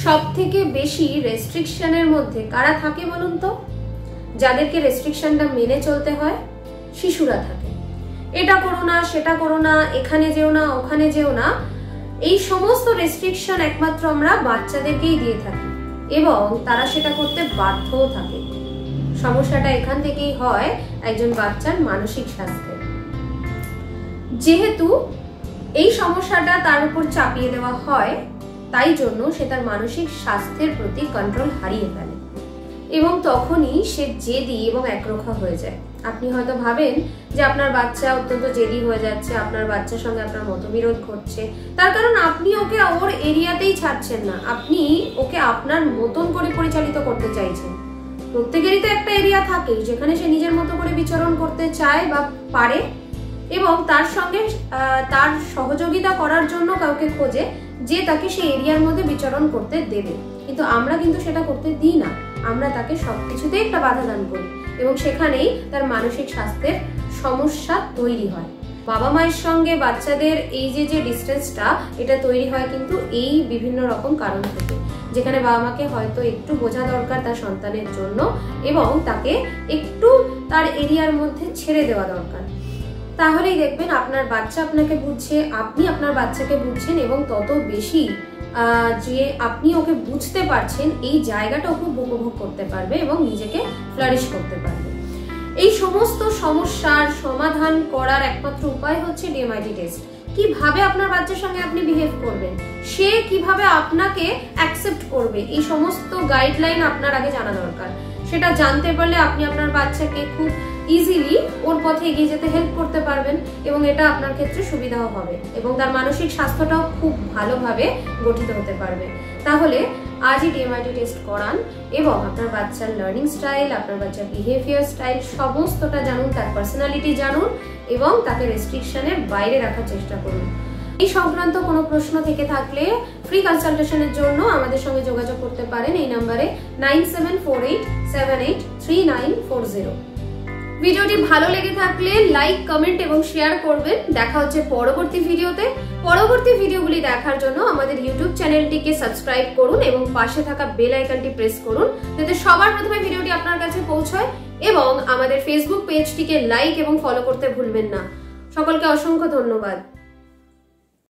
সবথেকে বেশি রেস্ট্রিকশনের মধ্যে কারা থাকে বলুন তো? যাদেরকে রেস্ট্রিকশনটা মেনে চলতে হয় শিশুরা থাকে। এটা করো না, সেটা করো না, এখানে যেও না, ওখানে যেও না, এই সমস্ত রেস্ট্রিকশন একমাত্র আমরা বাচ্চাদেরকেই দিয়ে থাকি এবং তারা সেটা করতে বাধ্যও থাকে। সমস্যাটা এখান থেকেই হয় একজন বাচ্চার মানসিক স্বাস্থ্যে। যেহেতু এই সমস্যাটা তার উপর চাপিয়ে দেওয়া হয়, তাই জন্য সে তার মানসিক স্বাস্থ্যের প্রতি কন্ট্রোল হারিয়ে ফেলে এবং তখনই সে জেদি এবং একরোখা হয়ে যায়। আপনি হয়তো ভাবেন যে আপনার বাচ্চা অত্যন্ত জেদি হয়ে যাচ্ছে, আপনার বাচ্চার সঙ্গে আপনার মতবিরোধ ঘটছে, তার কারণ আপনি ওকে ওর এরিয়াতেই ছাড়ছেন না, আপনি ওকে আপনার মতন করে পরিচালিত করতে চাইছেন। প্রত্যেকেরই তো একটা এরিয়া থাকে যেখানে সে নিজের মতো করে বিচরণ করতে চায় বা পারে এবং তার সঙ্গে তার সহযোগিতা করার জন্য কাউকে খোঁজে যে তাকে সেই এরিয়ার মধ্যে বিচরণ করতে দেবে। কিন্তু আমরা কিন্তু সেটা করতে দিই না, আমরা তাকে সবকিছুতে একটা বাধা দান করি এবং সেখানেই তার মানসিক স্বাস্থ্যের সমস্যা তৈরি হয়। বাবা মায়ের সঙ্গে বাচ্চাদের এই যে ডিস্টেন্সটা, এটা তৈরি হয় কিন্তু এই বিভিন্ন রকম কারণ থেকে, যেখানে বাবা মাকে হয়তো একটু বোঝা দরকার তার সন্তানের জন্য এবং তাকে একটু তার এরিয়ার মধ্যে ছেড়ে দেওয়া দরকার। তাহলেই দেখবেন আপনার বাচ্চা আপনাকে বুঝছে, আপনি আপনার বাচ্চাকে বুঝছেন এবং তত বেশি যে আপনি ওকে বুঝতে পারছেন এই জায়গাটা খুব উপভোগ করতে পারবে এবং নিজেকে ফ্লারিশ করতে পারবে। এই সমস্ত সমস্যার সমাধান করার একমাত্র উপায় হচ্ছে ডিএমআইটি টেস্ট। কিভাবে আপনার বাচ্চার সঙ্গে আপনি বিহেভ করবেন, সে কিভাবে আপনাকে অ্যাকসেপ্ট করবে, এই সমস্ত গাইডলাইন আপনার আগে জানা দরকার। সেটা জানতে পারলে আপনি আপনার বাচ্চাকে খুব ইজিলি ওর পথে এগিয়ে যেতে হেল্প করতে পারবেন এবং এটা আপনার ক্ষেত্রে সুবিধাও হবে এবং তার মানসিক স্বাস্থ্যটাও খুব ভালোভাবে গঠিত হতে পারবে। তাহলে আজই ডিএমআইটি টেস্ট করান এবং আপনার বাচ্চার লার্নিং স্টাইল, আপনার বাচ্চার বিহেভিয়ার স্টাইল সমস্তটা জানুন, তার পার্সোনালিটি জানুন এবং তাকে রেস্ট্রিকশনের বাইরে রাখার চেষ্টা করুন। এই সংক্রান্ত কোনো প্রশ্ন থেকে থাকলে ফ্রি কনসালটেশনের জন্য আমাদের সঙ্গে যোগাযোগ করতে পারেন এই নাম্বারে 9748783940। ভিডিওটি ভালো লেগে থাকলে লাইক, কমেন্ট এবং শেয়ার করবেন। দেখা হচ্ছে পরবর্তী ভিডিওতে। পরবর্তী ভিডিওগুলি দেখার জন্য আমাদের ইউটিউব চ্যানেলটিকে সাবস্ক্রাইব করুন এবং পাশে থাকা বেল আইকনটি প্রেস করুন যাতে সবার প্রথমে ভিডিওটি আপনার কাছে পৌঁছয় এবং আমাদের ফেসবুক পেজটিকে লাইক এবং ফলো করতে ভুলবেন না। সকলকে অসংখ্য ধন্যবাদ।